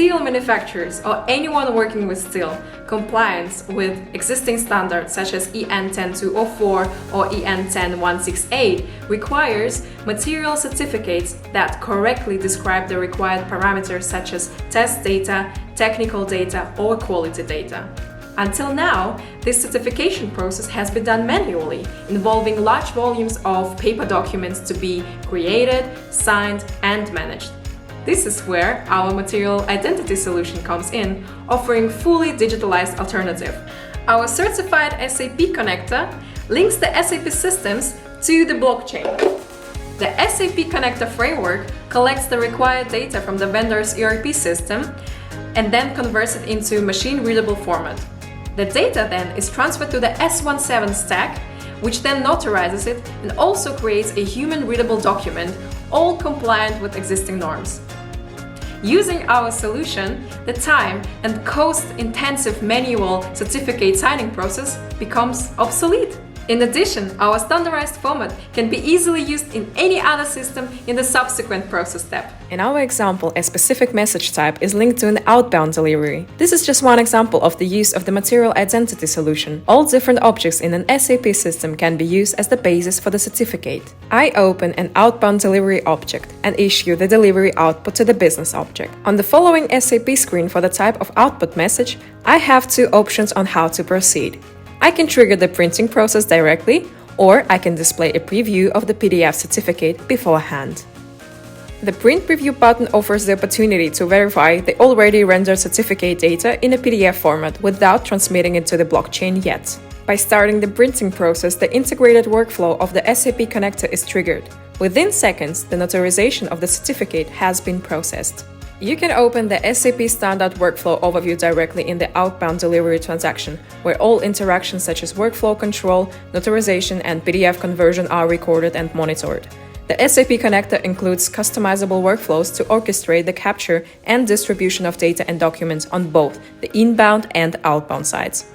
steel manufacturers or anyone working with steel, compliance with existing standards such as EN 10204 or EN 10168 requires material certificates that correctly describe the required parameters such as test data, technical data, or quality data. Until now, this certification process has been done manually, involving large volumes of paper documents to be created, signed, and managed. This is where our material identity solution comes in, offering fully digitalized alternative. Our certified SAP connector links the SAP systems to the blockchain. The SAP connector framework collects the required data from the vendor's ERP system and then converts it into machine-readable format. The data then is transferred to the S17 stack, which then notarizes it and also creates a human-readable document, all compliant with existing norms. Using our solution, the time and cost-intensive manual certificate signing process becomes obsolete. In addition, our standardized format can be easily used in any other system in the subsequent process step. In our example, a specific message type is linked to an outbound delivery. This is just one example of the use of the material identity solution. All different objects in an SAP system can be used as the basis for the certificate. I open an outbound delivery object and issue the delivery output to the business object. On the following SAP screen for the type of output message, I have two options on how to proceed. I can trigger the printing process directly, or I can display a preview of the PDF certificate beforehand. The Print Preview button offers the opportunity to verify the already rendered certificate data in a PDF format without transmitting it to the blockchain yet. By starting the printing process, the integrated workflow of the SAP connector is triggered. Within seconds, the notarization of the certificate has been processed. You can open the SAP Standard Workflow Overview directly in the outbound delivery transaction, where all interactions such as workflow control, notarization, and PDF conversion are recorded and monitored. The SAP connector includes customizable workflows to orchestrate the capture and distribution of data and documents on both the inbound and outbound sides.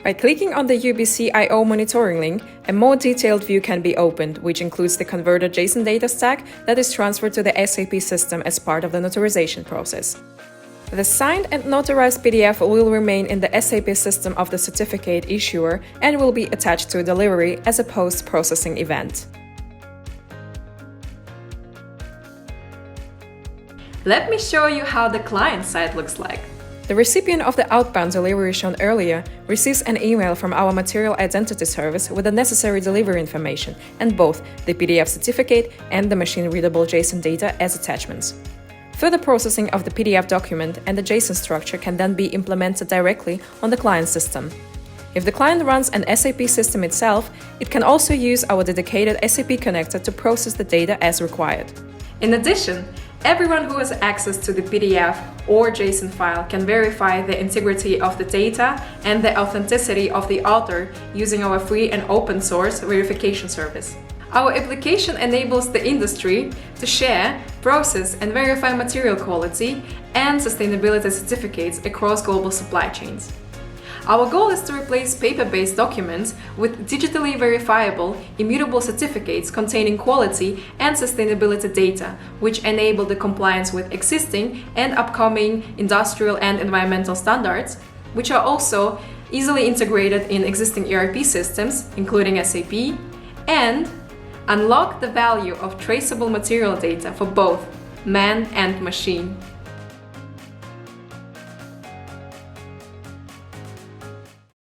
By clicking on the UBC.io monitoring link, a more detailed view can be opened, which includes the converted JSON data stack that is transferred to the SAP system as part of the notarization process. The signed and notarized PDF will remain in the SAP system of the certificate issuer and will be attached to a delivery as a post-processing event. Let me show you how the client side looks like. The recipient of the outbound delivery shown earlier receives an email from our Material Identity Service with the necessary delivery information and both the PDF certificate and the machine-readable JSON data as attachments. Further processing of the PDF document and the JSON structure can then be implemented directly on the client system. If the client runs an SAP system itself, it can also use our dedicated SAP connector to process the data as required. In addition, everyone who has access to the PDF or JSON file can verify the integrity of the data and the authenticity of the author using our free and open source verification service. Our application enables the industry to share, process, and verify material quality and sustainability certificates across global supply chains. Our goal is to replace paper-based documents with digitally verifiable, immutable certificates containing quality and sustainability data, which enable the compliance with existing and upcoming industrial and environmental standards, which are also easily integrated in existing ERP systems, including SAP, and unlock the value of traceable material data for both man and machine.